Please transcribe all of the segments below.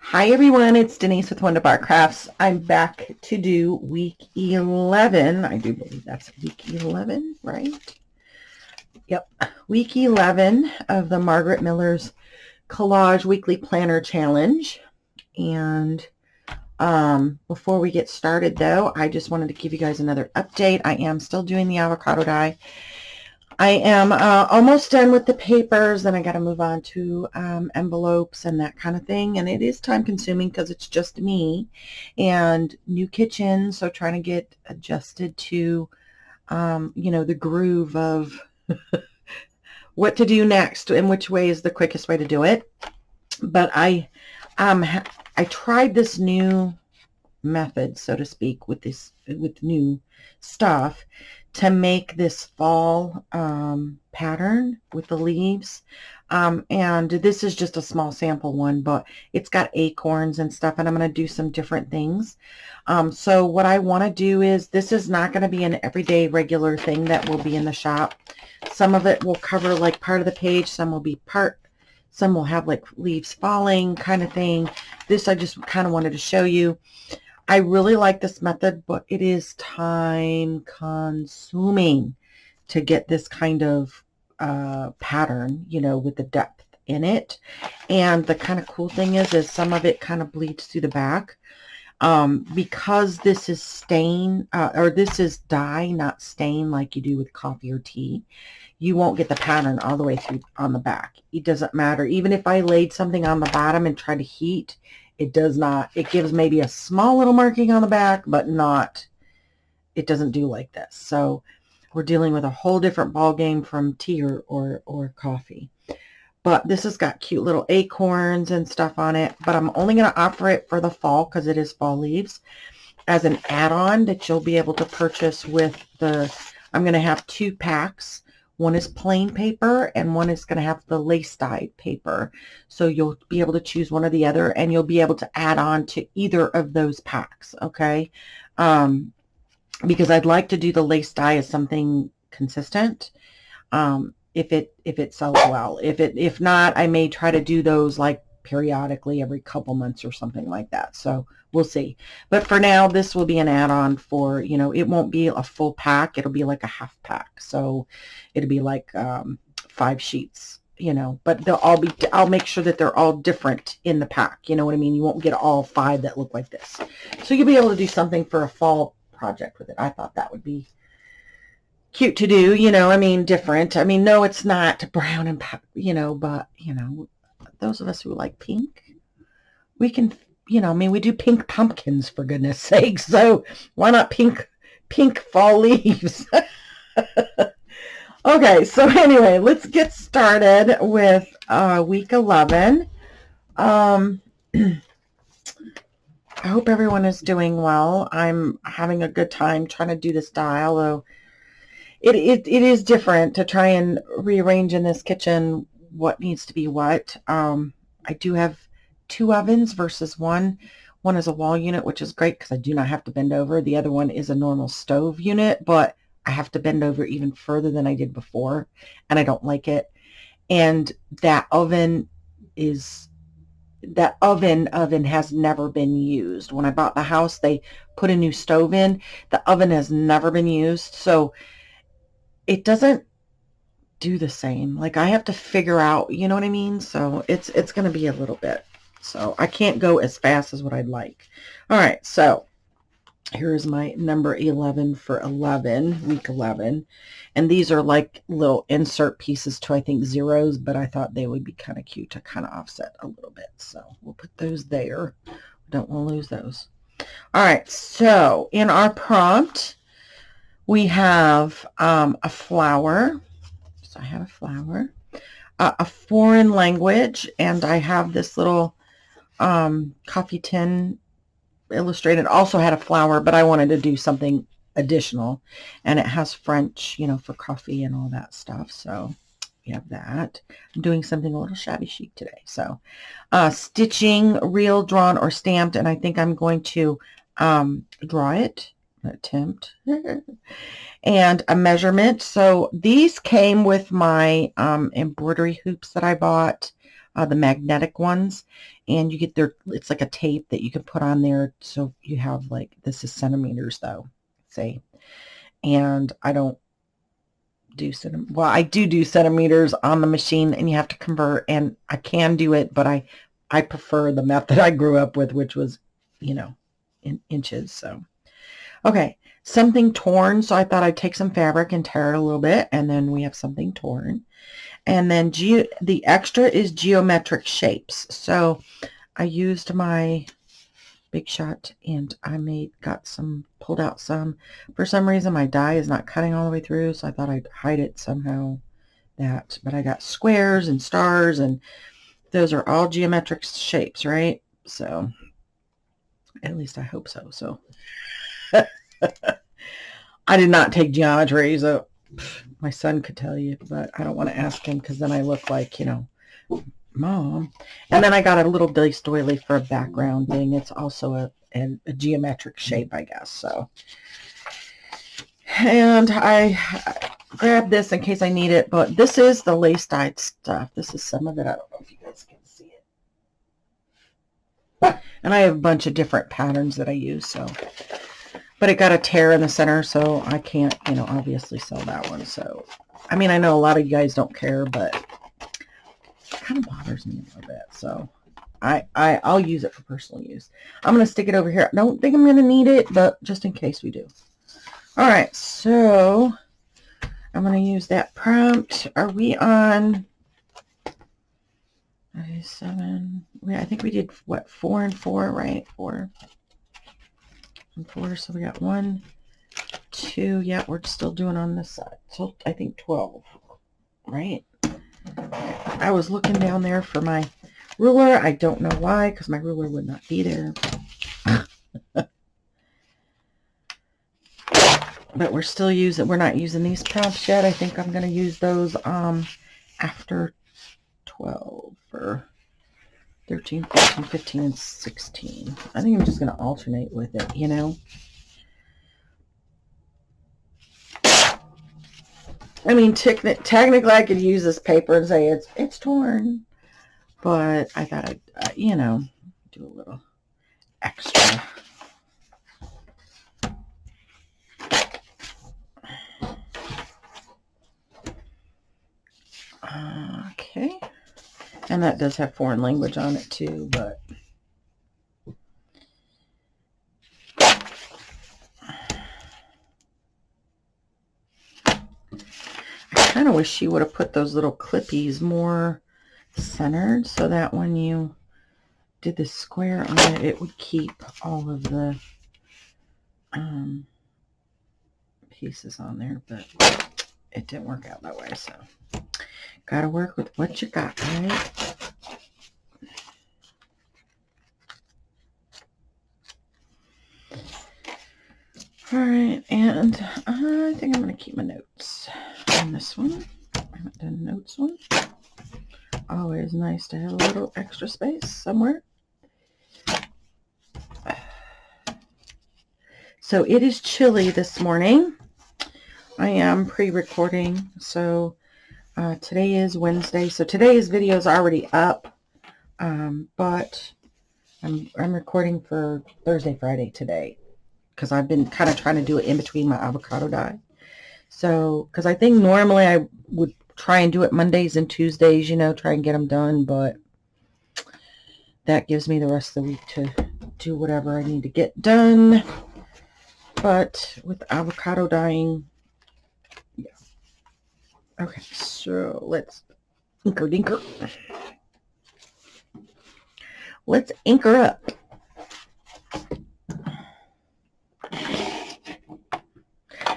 Hi everyone, it's Denise with Wondubar Crafts. I'm back to do week 11. I do believe that's week 11, right? Yep, week 11 of the Margarete Miller's Collage Weekly Planner Challenge. And before we get started though, I just wanted to give you guys another update. I am still doing the avocado die. I am almost done with the papers, and I got to move on to envelopes and that kind of thing. And it is time consuming because it's just me and new kitchen. So trying to get adjusted to, the groove of what to do next and which way is the quickest way to do it. But I tried this new method, so to speak, with new stuff to make this fall pattern with the leaves. And this is just a small sample one, but it's got acorns and stuff, and I'm going to do some different things. So what I want to do is, this is not going to be an everyday regular thing that will be in the shop. Some of it will cover like part of the page, some will be some will have like leaves falling kind of thing. This I just kind of wanted to show you. I really like this method, but it is time consuming to get this kind of pattern, with the depth in it. And the kind of cool thing is some of it kind of bleeds through the back. Because this is stain, or this is dye, not stain like you do with coffee or tea, you won't get the pattern all the way through on the back. It doesn't matter. Even if I laid something on the bottom and tried to heat, it does not. It gives maybe a small little marking on the back, but not, it doesn't do like this. So we're dealing with a whole different ball game from tea or coffee. But this has got cute little acorns and stuff on it. But I'm only going to offer it for the fall because it is fall leaves as an add-on that you'll be able to purchase with I'm going to have 2 packs. One is plain paper and one is going to have the lace dyed paper. So you'll be able to choose one or the other, and you'll be able to add on to either of those packs, okay? Because I'd like to do the lace dye as something consistent. If it sells well. If not, I may try to do those like periodically every couple months or something like that. So we'll see. But for now, this will be an add-on for, it won't be a full pack. It'll be like a half pack. So it'll be like 5 sheets, but I'll make sure that they're all different in the pack. You know what I mean? You won't get all 5 that look like this. So you'll be able to do something for a fall project with it. I thought that would be cute to do, different. No, it's not brown and, but, those of us who like pink, we can, we do pink pumpkins, for goodness sake. So why not pink fall leaves? Okay, so anyway, let's get started with week 11. I hope everyone is doing well. I'm having a good time trying to do this die, although it is different to try and rearrange in this kitchen what needs to be what. I do have 2 ovens versus one. One is a wall unit, which is great because I do not have to bend over. The other one is a normal stove unit, but I have to bend over even further than I did before, and I don't like it. And that oven has never been used. When I bought the house, they put a new stove in. The oven has never been used, so it doesn't do the same. Like, I have to figure out, you know what I mean? So it's going to be a little bit. So I can't go as fast as what I'd like. All right, so here's my number 11 for week 11. And these are like little insert pieces to, I think, zeros, but I thought they would be kind of cute to kind of offset a little bit. So we'll put those there. Don't want to lose those. All right, so in our prompt, we have a flower. So I have a flower, a foreign language, and I have this little coffee tin illustrated. Also had a flower, but I wanted to do something additional, and it has French, for coffee and all that stuff. So we have that. I'm doing something a little shabby chic today. So stitching, real, drawn, or stamped, and I think I'm going to draw it. Attempt. And a measurement. So these came with my embroidery hoops that I bought the magnetic ones, and you get their, it's like a tape that you can put on there. So you have like, this is centimeters though, say, and I don't do well, I do centimeters on the machine, and you have to convert, and I can do it, but I prefer the method I grew up with, which was, you know, in inches. So, okay, something torn. So I thought I'd take some fabric and tear it a little bit, and then we have something torn. And then the extra is geometric shapes. So I used my Big Shot, and I pulled out some. For some reason, my die is not cutting all the way through, so I thought I'd hide it somehow. But I got squares and stars, and those are all geometric shapes, right? So, at least I hope so. So, I did not take geometry, so my son could tell you, but I don't want to ask him, because then I look like, you know, Mom. And then I got a little dice doily for a background thing. It's also a geometric shape, I guess. So, and I grabbed this in case I need it, but this is the lace dyed stuff. This is some of it. I don't know if you guys can see it. And I have a bunch of different patterns that I use, so. But it got a tear in the center, so I can't, you know, obviously sell that one. So, I mean, I know a lot of you guys don't care, but it kind of bothers me a little bit. So, I'll use it for personal use. I'm going to stick it over here. I don't think I'm going to need it, but just in case we do. All right, so I'm going to use that prompt. Are we on 7? I think we did, what, 4 and 4, right? 4 and 4. So we got 1, 2. Yeah, we're still doing on this side. So I think 12, right? I was looking down there for my ruler. I don't know why, because my ruler would not be there. But we're still we're not using these prompts yet. I think I'm going to use those after 12 for 13, 14, 15, and 16. I think I'm just going to alternate with it, you know. I mean, technically I could use this paper and say it's torn. But I thought I'd, you know, do a little extra. Okay. And that does have foreign language on it too, but I kind of wish she would have put those little clippies more centered, so that when you did the square on it, it would keep all of the pieces on there, but it didn't work out that way, so gotta work with what you got, right? All right, and I think I'm going to keep my notes on this one. I haven't done a notes one. Always nice to have a little extra space somewhere. So it is chilly this morning. I am pre-recording, so today is Wednesday. So today's video is already up, but I'm recording for Thursday, Friday today, because I've been kind of trying to do it in between my avocado dye. So, because I think normally I would try and do it Mondays and Tuesdays, you know, try and get them done, but that gives me the rest of the week to do whatever I need to get done. But with avocado dyeing, yeah. Okay, so let's dinker. Let's anchor up.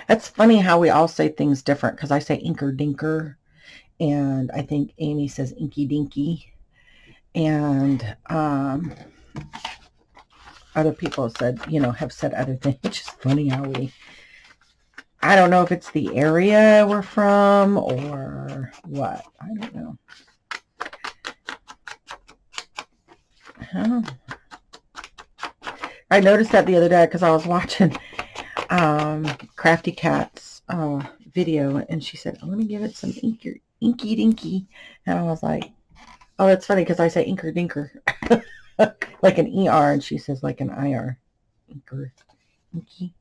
That's funny how we all say things different, because I say inker dinker, and I think Amy says inky dinky, and other people said, you know, have said other things, which is funny how I don't know if it's the area we're from or what. I don't know. I noticed that the other day because I was watching Crafty Cat's video, and she said, "Oh, let me give it some inky dinky," and I was like, Oh, it's funny because I say inker dinker. Like an ER, and she says like an IR. Inker, inky,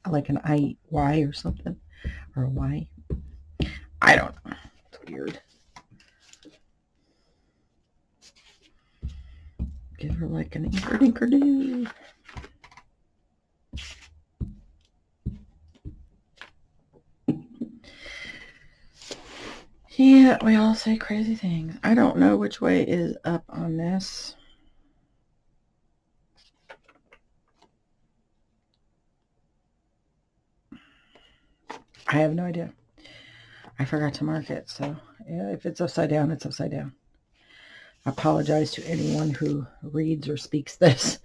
like an IY or something. Or a Y. I don't know. It's weird. Give her like an inker dinker do. Yeah, we all say crazy things. I don't know which way is up on this. I have no idea. I forgot to mark it, so yeah, if it's upside down, it's upside down. I apologize to anyone who reads or speaks this.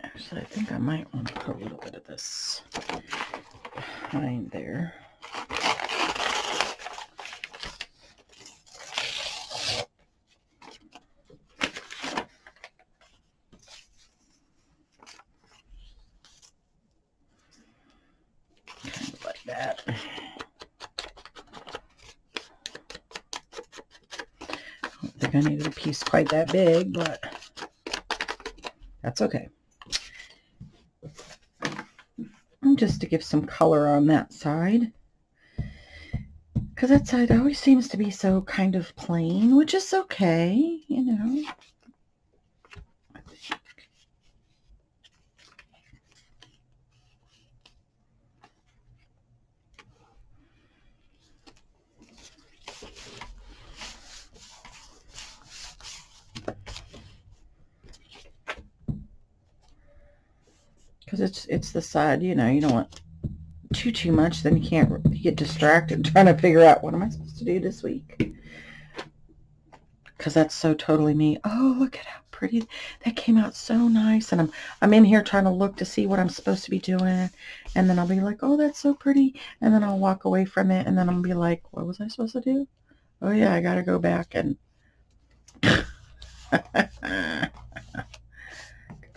Actually, I think I might want to put a little bit of this behind there. Kind of like that. I don't think I needed a piece quite that big, but that's okay. Just to give some color on that side. Because that side always seems to be so kind of plain, which is okay, you know. Because it's the side, you know, you don't want too much, then you get distracted trying to figure out what am I supposed to do this week. Because that's so totally me. Oh, look at how pretty that came out, so nice. And I'm in here trying to look to see what I'm supposed to be doing, and then I'll be like, oh, that's so pretty, and then I'll walk away from it, and then I'll be like, what was I supposed to do? Oh yeah, I gotta go back and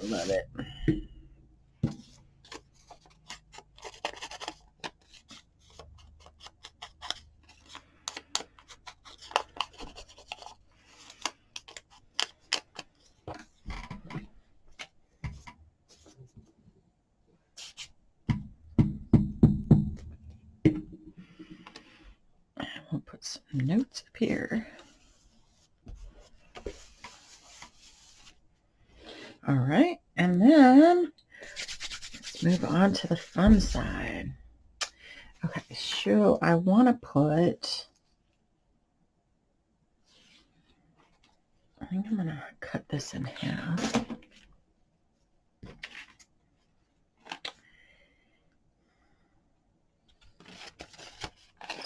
love it. We'll put some notes up here. All right, and then let's move on to the fun side. Okay, so I want to put, I think I'm going to cut this in half.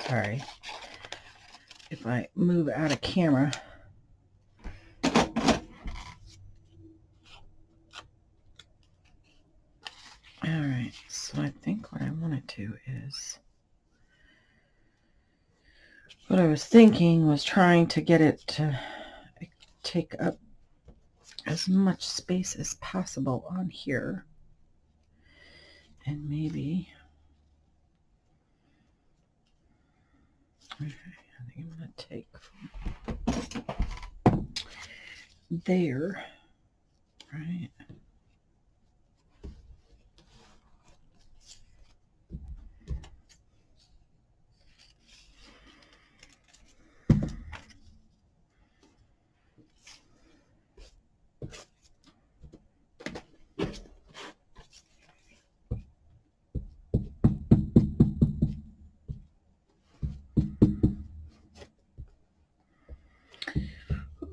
Sorry if I move out of camera. All right, so I think what I want to do is, what I was thinking was trying to get it to take up as much space as possible on here. And maybe, okay, I think I'm going to take from there, right?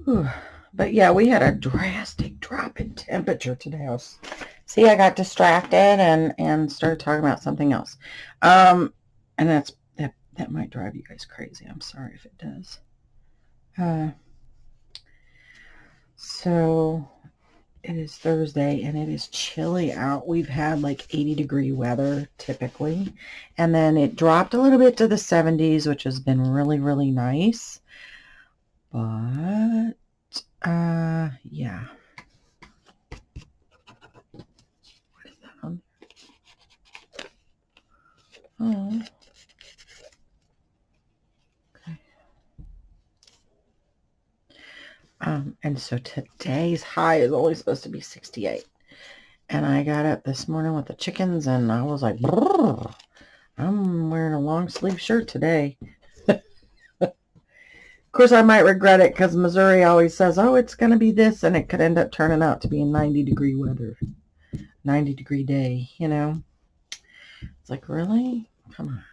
Ooh. But yeah, we had a drastic drop in temperature today. See, I got distracted and started talking about something else. And that might drive you guys crazy. I'm sorry if it does. So It is Thursday and it is chilly out. We've had like 80-degree weather typically. And then it dropped a little bit to the 70s, which has been really, really nice. But, yeah. What is that on there? Oh. Okay. And so today's high is only supposed to be 68. And I got up this morning with the chickens and I was like, brrr, I'm wearing a long sleeve shirt today. Of course, I might regret it because Missouri always says, oh, it's going to be this, and it could end up turning out to be 90-degree weather, 90-degree day, you know? It's like, really? Come on.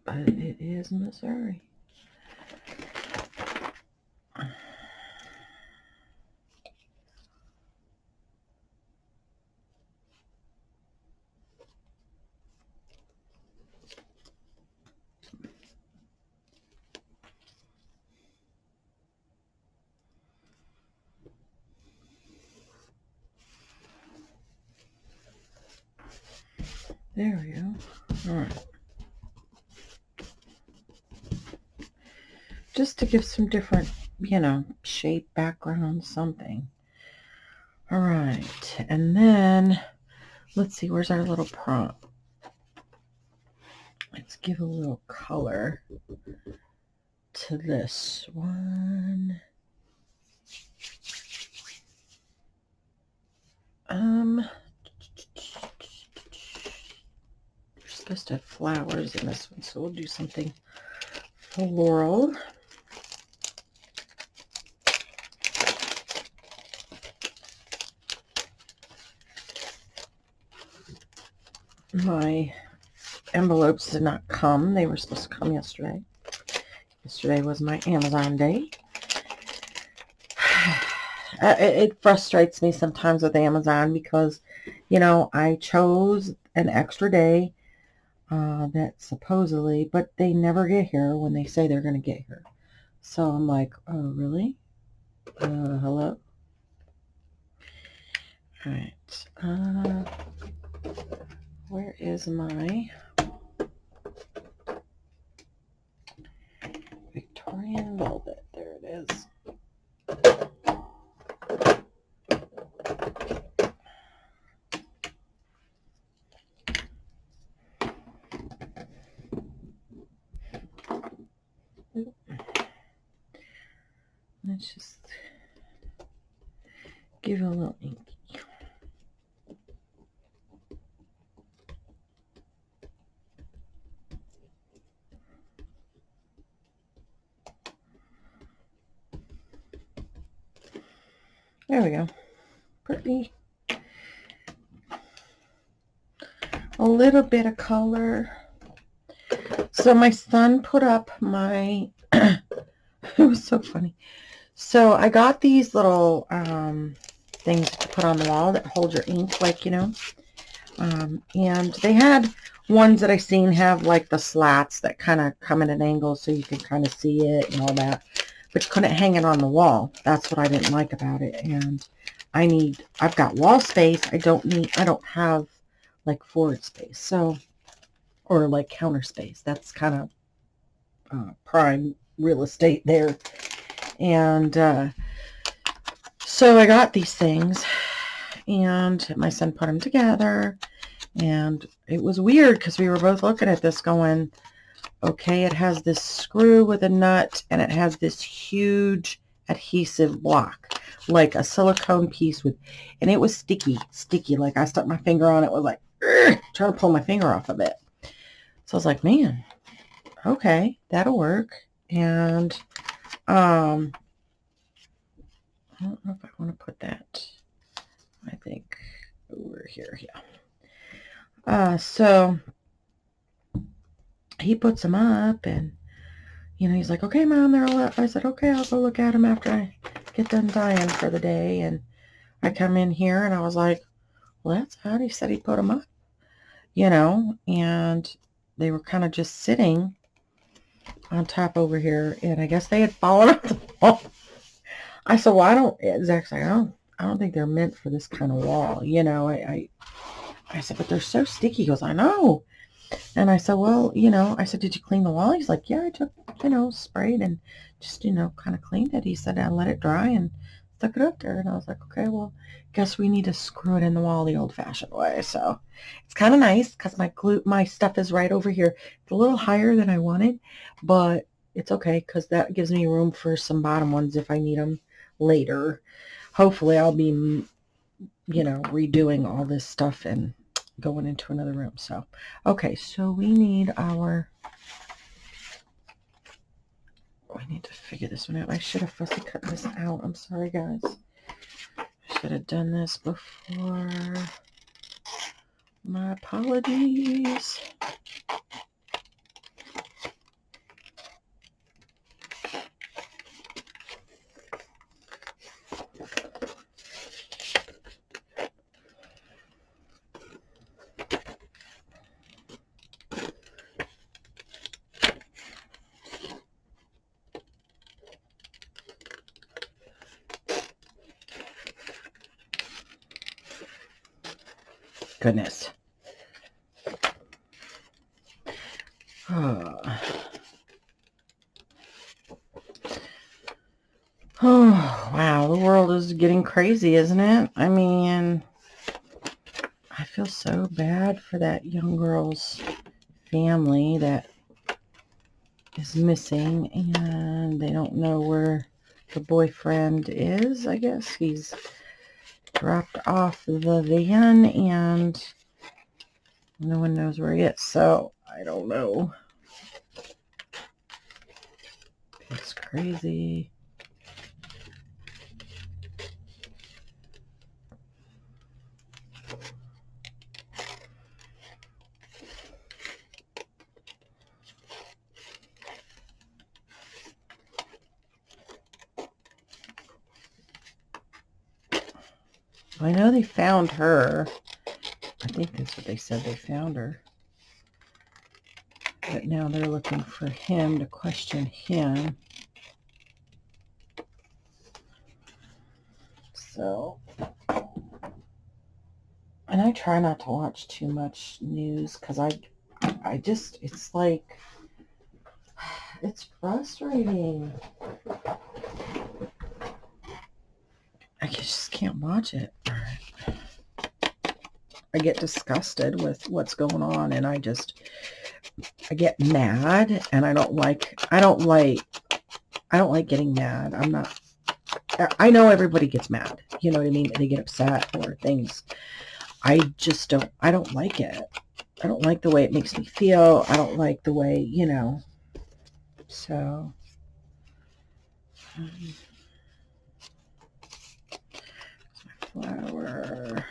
But it is Missouri. There we go. All right. Just to give some different, you know, shape, background, something. All right. And then, let's see, where's our little prompt? Let's give a little color to this one. We're supposed to have flowers in this one, so we'll do something floral. My envelopes did not come. They were supposed to come yesterday. Yesterday was my Amazon day. It frustrates me sometimes with Amazon because, you know, I chose an extra day that supposedly, but they never get here when they say they're going to get here. So I'm like, oh, really? Hello? All right. Where is my Victorian velvet? There it is. Let's just give it a little ink. There we go. Pretty. A little bit of color. So my son put up my, it was so funny. So I got these little things to put on the wall that hold your ink, like, you know. And they had ones that I seen have like the slats that kind of come at an angle so you can kind of see it and all that. But you couldn't hang it on the wall. That's what I didn't like about it. And I've got wall space. I don't have like forward space. So, or like counter space. That's kind of prime real estate there. And so I got these things and my son put them together. And it was weird because we were both looking at this going, okay, it has this screw with a nut and it has this huge adhesive block, like a silicone piece with, and it was sticky. Like I stuck my finger on it, was like, trying to pull my finger off of it. So I was like, man, okay, that'll work. And I don't know if I want to put that, I think over here, yeah. So he puts them up and, you know, he's like, okay, Mom, they're all up. I said, okay, I'll go look at them after I get done dyeing for the day. And I come in here and I was like, well, that's odd. He said he put them up, you know, and they were kind of just sitting. on top over here, and I guess they had fallen off the wall. I said, well, I don't, exactly, I don't think they're meant for this kind of wall. You know, I said, but they're so sticky. He goes, I know. And I said, well, you know, I said, did you clean the wall? He's like, yeah, I took, you know, sprayed and just, you know, kind of cleaned it. He said, I let it dry and stuck it up there. And I was like, okay, well, guess we need to screw it in the wall the old fashioned way. So it's kind of nice because my stuff is right over here. It's a little higher than I wanted, but it's okay because that gives me room for some bottom ones if I need them later. Hopefully I'll be, you know, redoing all this stuff and going into another room. So, okay, so we need to figure this one out. I should have fussy cut this out. I'm sorry, guys. I should have done this before. My apologies. Goodness. Oh, wow. The world is getting crazy, isn't it? I mean, I feel so bad for that young girl's family that is missing, and they don't know where the boyfriend is. I guess he's dropped off the van, and no one knows where he is. So, I don't know. It's crazy. I know they found her. I think that's what they said. They found her. But now they're looking for him to question him. So, and I try not to watch too much news because I just, it's like, it's frustrating. I just can't watch it. I get disgusted with what's going on, and I get mad, and I don't like getting mad. I know everybody gets mad. You know what I mean? They get upset or things. I don't like it. I don't like the way it makes me feel. I don't like the way, you know. So, my flower.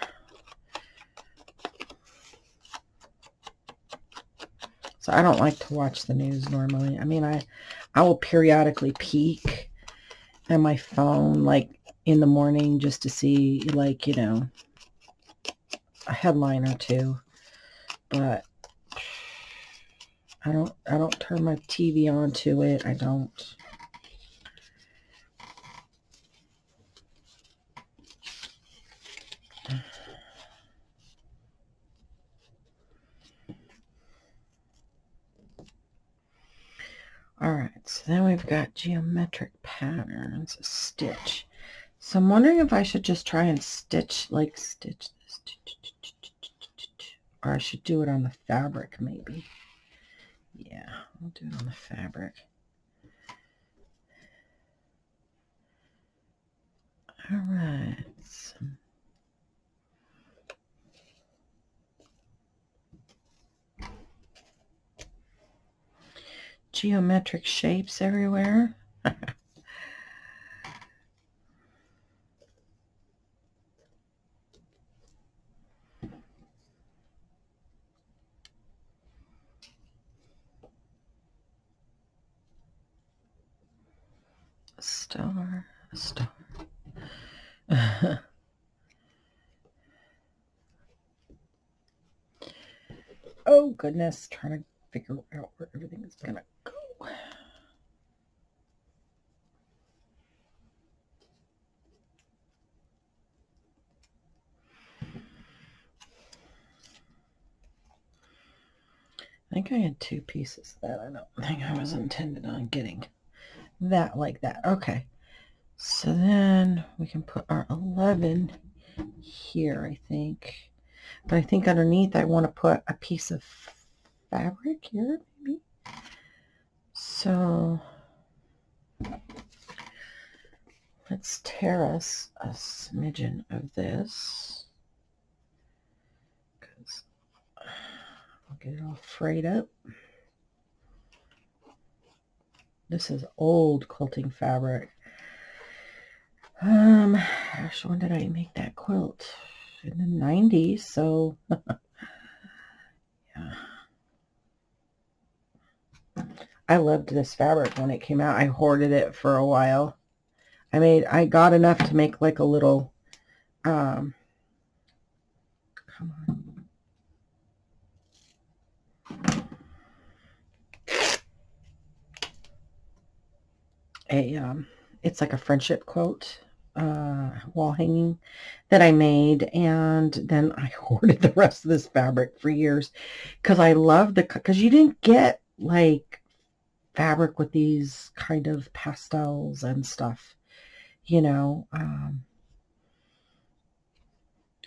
So I don't like to watch the news normally. I mean, I will periodically peek at my phone, like in the morning, just to see, like, you know, a headline or two. But I don't turn my TV on to it. I don't. All right, so then we've got geometric patterns, a stitch. So I'm wondering if I should just try and stitch this, or I should do it on the fabric maybe. Yeah, I'll do it on the fabric. All right. Geometric shapes everywhere. A star, a star. Oh goodness, trying to figure out where everything is gonna go. think I had 2 pieces of that. I don't think I was intended on getting that like that. Okay. So then we can put our 11 here, I think. But I think underneath I want to put a piece of fabric here, maybe. So let's tear us a smidgen of this, because I'll get it all frayed up. This is old quilting fabric. Gosh, when did I make that quilt? In the 90s, so yeah. I loved this fabric when it came out. I hoarded it for a while. I got enough to make like a little, come on. It's like a friendship quilt, wall hanging that I made, and then I hoarded the rest of this fabric for years because I loved because you didn't get like fabric with these kind of pastels and stuff, you know,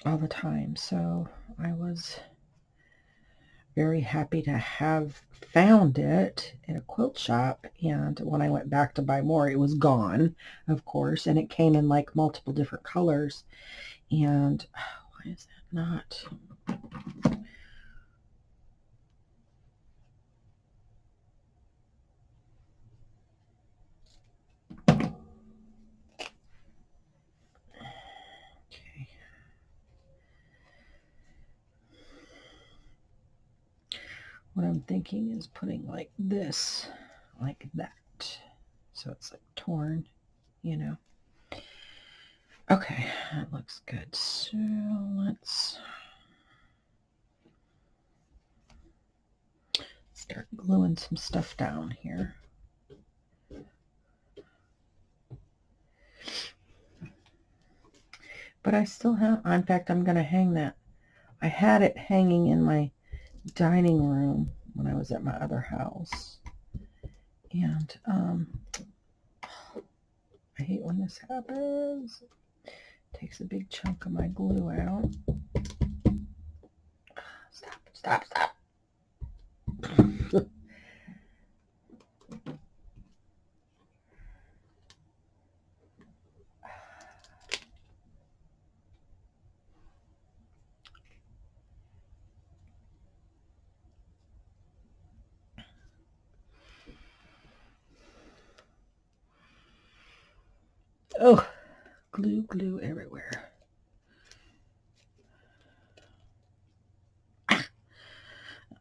all the time. So I was very happy to have found it in a quilt shop, and when I went back to buy more, it was gone, of course, and it came in like multiple different colors. And why is that not? Okay. What I'm thinking is putting like this, like that, so it's like torn, you know. Okay, that looks good. So let's start gluing some stuff down here. But I still have, in fact, I'm going to hang that. I had it hanging in my dining room when I was at my other house. And I hate when this happens. It takes a big chunk of my glue out. Stop. Oh, glue everywhere.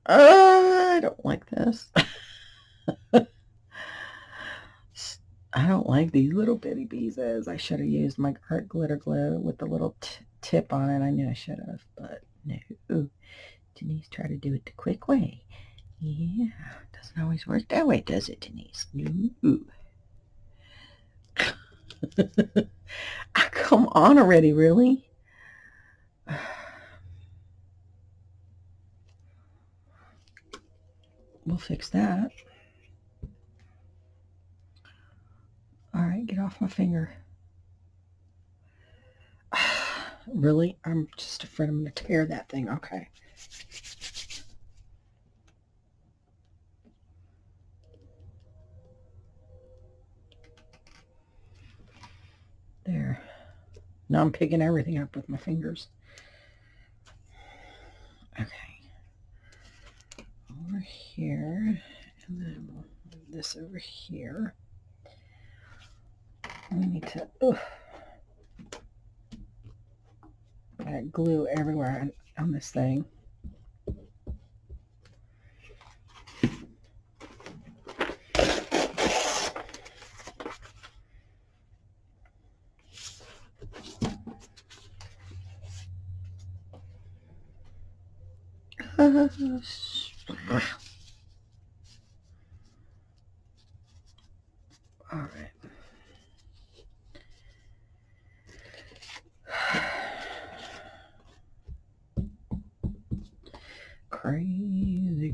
I don't like this. I don't like these little bitty pieces. I should have used my art glitter glue with the little tip on it. I knew I should have, but no. Denise tried to do it the quick way. Yeah, doesn't always work that way, does it, Denise? No. Come on already, really? We'll fix that. All right, get off my finger. Really? I'm just afraid I'm going to tear that thing. Okay. There. Now I'm picking everything up with my fingers. Okay. Over here. And then we'll move this over here. We need to... Got glue everywhere on this thing. All right.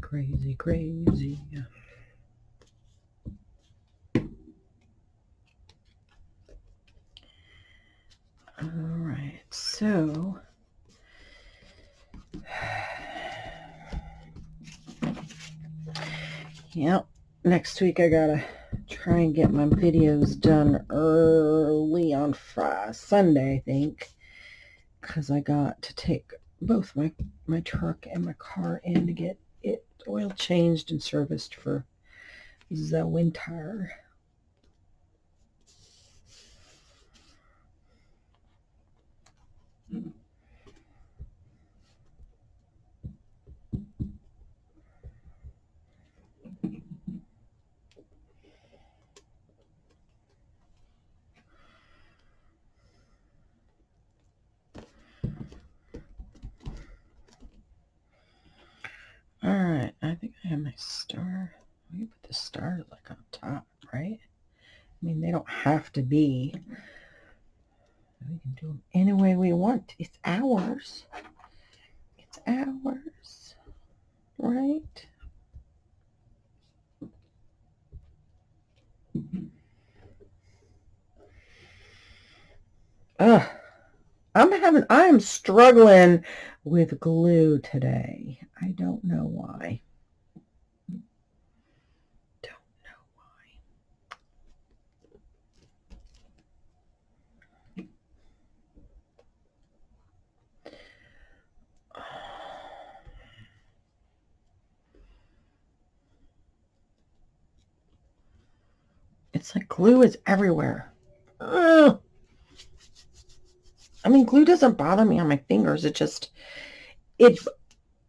crazy, crazy. All right, so yep, next week I gotta try and get my videos done early on Sunday, I think, because I got to take both my truck and my car in to get it oil changed and serviced for the winter. All right, I think I have my star. We put the stars like on top, right? I mean, they don't have to be. We can do them any way we want. It's ours. It's ours, right? Ugh. I am struggling with glue today. I don't know why. Don't know why. It's like glue is everywhere. Ugh. I mean, glue doesn't bother me on my fingers.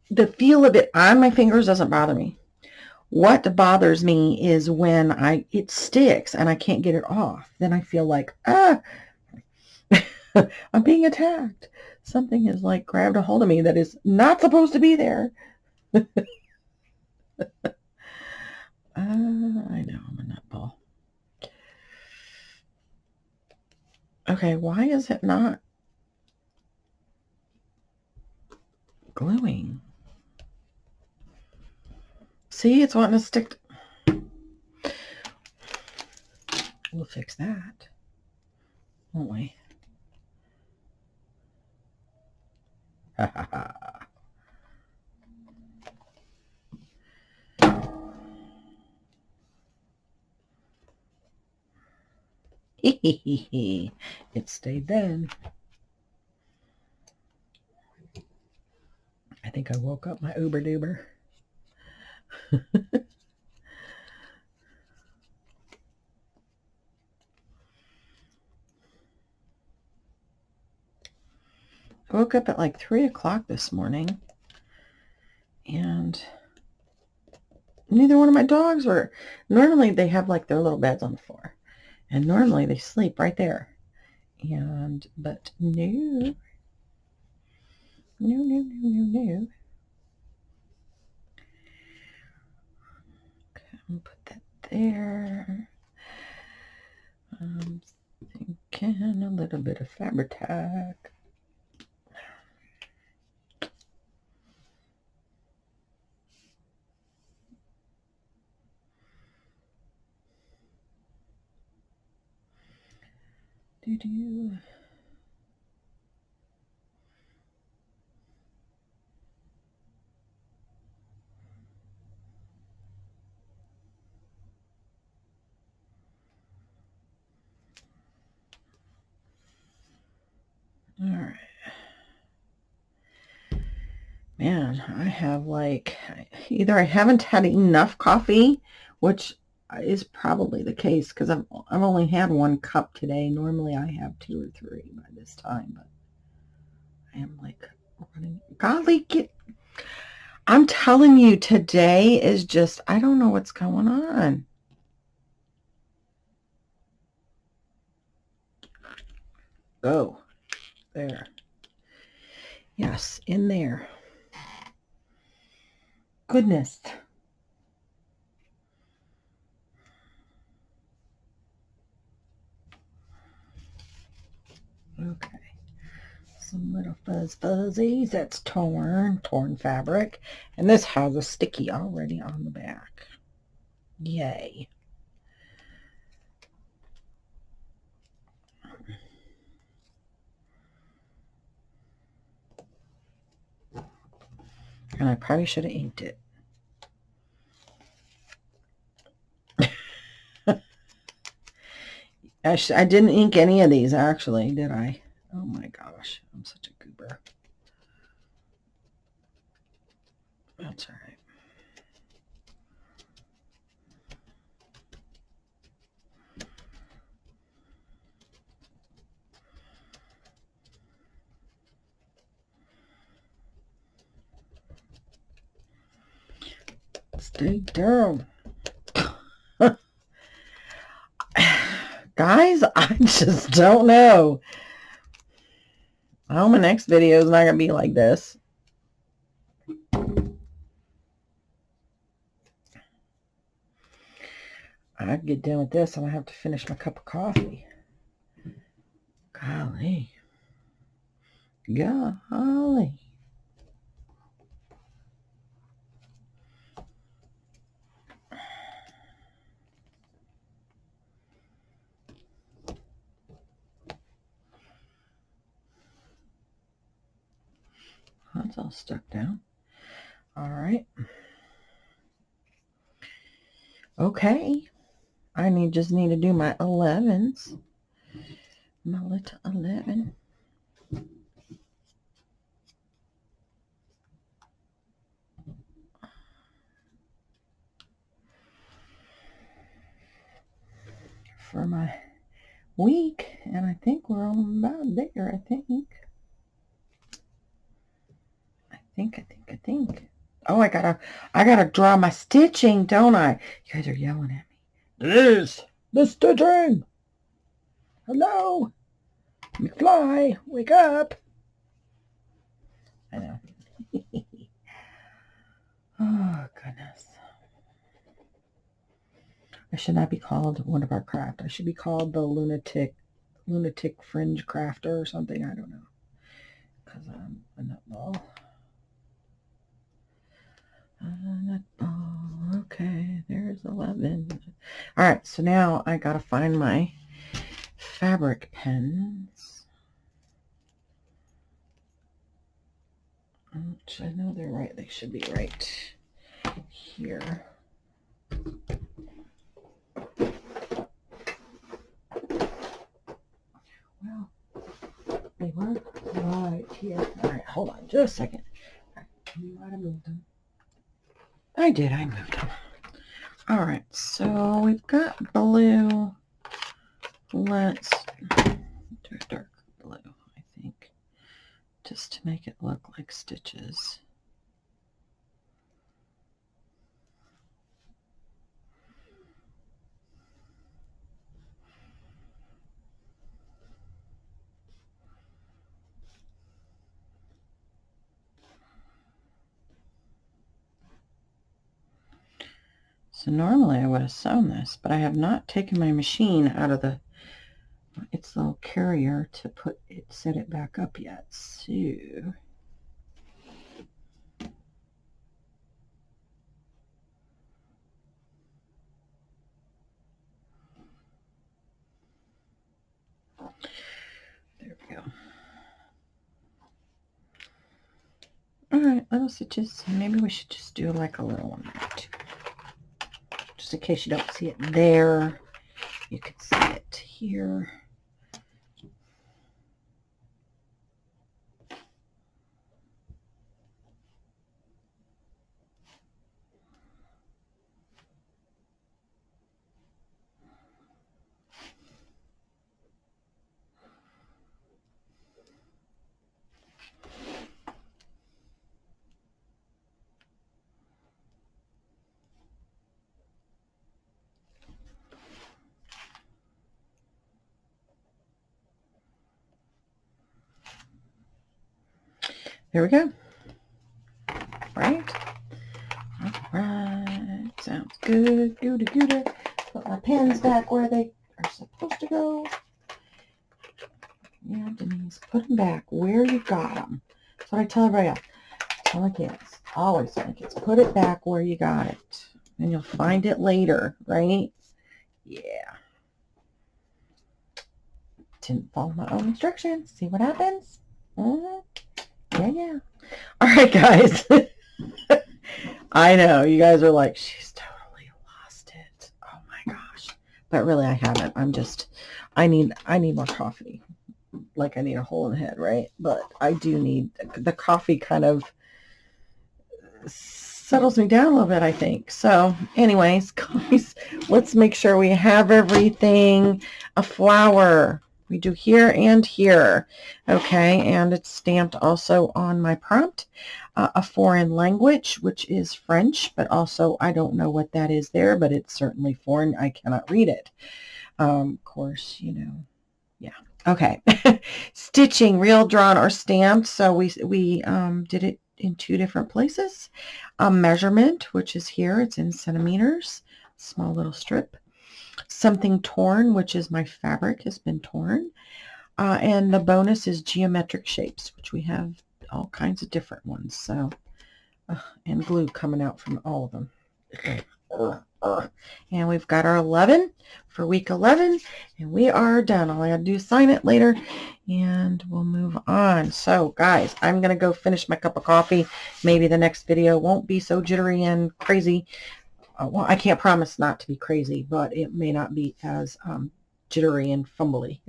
The feel of it on my fingers doesn't bother me. What bothers me is when it sticks and I can't get it off. Then I feel like, I'm being attacked. Something has like grabbed a hold of me that is not supposed to be there. I know, I'm a nutball. Okay, why is it not gluing? See, it's wanting to stick. We'll fix that, won't we? Ha ha ha. It stayed then. I think I woke up my Uber Duber. I woke up at like 3 o'clock this morning and neither one of my dogs were. Normally they have like their little beds on the floor and normally they sleep right there. But no. No. Okay, I'm gonna put that there. I'm thinking a little bit of Fabri-Tac. Doo-doo. All right. Man, I have like, either I haven't had enough coffee, which is probably the case because I've only had 1 cup today. Normally I have 2 or 3 by this time, but I am like running. Golly, I'm telling you, today is just, I don't know what's going on. Oh, there. Yes, in there. Goodness. Okay. some little fuzzies. That's torn fabric. And this has a sticky already on the back. Yay. And I probably should have inked it. I didn't ink any of these, actually, did I? Oh my gosh, I'm such a goober. That's all right. Stay down. Guys, I just don't know. Oh, my next video is not going to be like this. I get done with this and I have to finish my cup of coffee. Golly. Golly. That's all stuck down. All right. Okay. I just need to do my 11s. My little 11. For my week. And I think we're on about there, I think. I think. Oh, I gotta draw my stitching, don't I? You guys are yelling at me. This, the stitching. Hello, McFly, wake up. I know. Oh, goodness. I should not be called Wondubar Craft. I should be called the lunatic fringe crafter or something. I don't know. Because I'm a nutball. Okay, there's 11. All right, so now I gotta find my fabric pens. Which I know they're right. They should be right here. Well, they were right here. All right, hold on just a second. You might have moved them. I did. I moved them. All right, so we've got blue. Let's do a dark blue, I think, just to make it look like stitches. So normally I would have sewn this, but I have not taken my machine out of its little carrier to set it back up yet. So there we go. All right, little stitches. Maybe we should just do like a little one there too. Just in case you don't see it there, you can see it here. There we go. Right? All right. Sounds good. Good. Put my pens back where they are supposed to go. Yeah, Denise, put them back where you got them. That's what I tell everybody else. Tell my kids. Always tell my kids, put it back where you got it. And you'll find it later, right? Yeah. Didn't follow my own instructions. See what happens? Yeah. All right, guys. I know. You guys are like, she's totally lost it. Oh, my gosh. But really, I haven't. I need more coffee. Like I need a hole in the head, right? But I do need, the coffee kind of settles me down a little bit, I think. So anyways, guys, let's make sure we have everything. A flower. We do here and here. Okay, and it's stamped also on my prompt. A foreign language, which is French, but also I don't know what that is there, but it's certainly foreign. I cannot read it. Of course, you know, yeah. Okay. Stitching, real, drawn, or stamped. So we did it in 2 different places. Measurement, which is here. It's in centimeters. Small little strip. Something torn, which is my fabric has been torn. And the bonus is geometric shapes, which we have all kinds of different ones. So, and glue coming out from all of them. And we've got our 11 for week 11, and we are done. All I gotta do is sign it later, and we'll move on. So, guys, I'm gonna go finish my cup of coffee. Maybe the next video won't be so jittery and crazy. Well, I can't promise not to be crazy, but it may not be as jittery and fumbly.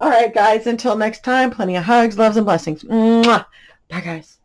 All right, guys, until next time, plenty of hugs, loves, and blessings. Mwah! Bye, guys.